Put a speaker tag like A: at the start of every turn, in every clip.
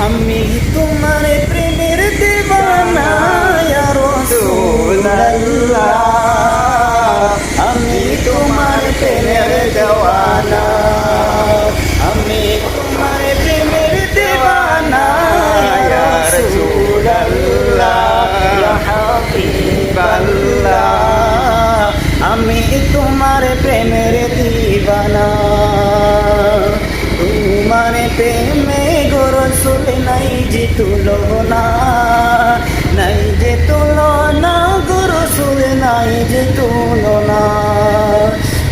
A: আমি তোমার প্রেমের দিওয়ানা ইয়া রাসূলুল্লাহ, আমি তোমার প্রেমের দিওয়ানা, আমি তোমার প্রেমের দিওয়ানা ইয়া রাসূলুল্লাহ, ইয়া হাবিবাল্লাহ, আমি তোমার প্রেমের দিওয়ানা। তোমার প্রেমে গো রাসূল নাই যে তুলনা, নাই যে তুলনা গো রাসূল নাই যে তুলনা।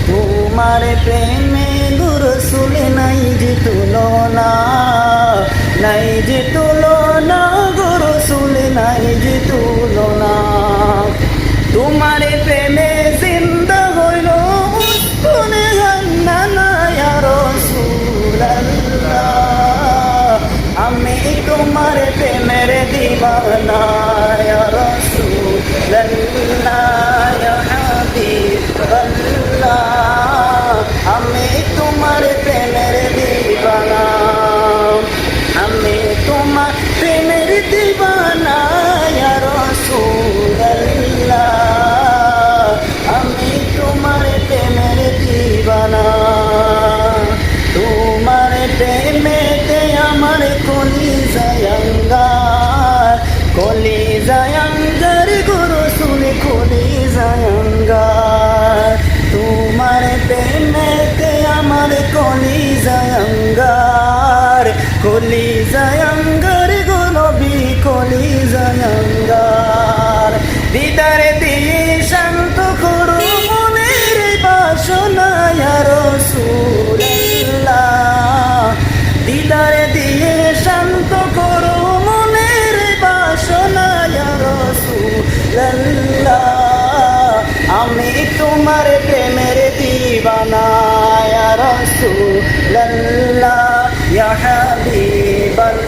A: তোমার প্রেমে গো রাসূল নাই যে তুলনা, নাই যে তুলনা গো রাসূল নাই যে তুলনা। তোমার প্রেমে জিন্দা হইল উস্কুনে জান্নানা ইয়া রাসূলুল্লাহ, আমি তোমার প্রেমের দিওয়ানা ইয়া রাসূলুল্লাহ, ইয়া হাবিবাল্লাহ, আমি তোমার প্রেমের দিওয়ানা, আমি তোমার প্রেমের দিওয়ানা ইয়া রাসূলুল্লাহ, আমি তোমার প্রেমের দিওয়ানা। তোমার প্রেমেতে আমার কলিজায় আঙ্গার, কলিজায় আঙ্গার গো রাসূল কলিজায় আঙ্গার। তোমার প্রেমেতে আমার কলিজায় আঙ্গার, কলিজায় আঙ্গার গো নবী কলিজায় আঙ্গার। দিদারে দিয়ে শান্ত করো মনের বাসনা ইয়া রাসূলুল্লাহ, দিদারে দিয়ে শান্ত করো মনের বাসনা ইয়া রাসূলুল্লাহ, আমি তোমার প্রেমের দিওয়ানা ইয়া রাসূলুল্লাহ, ইয়া হাবিবাল্লাহ,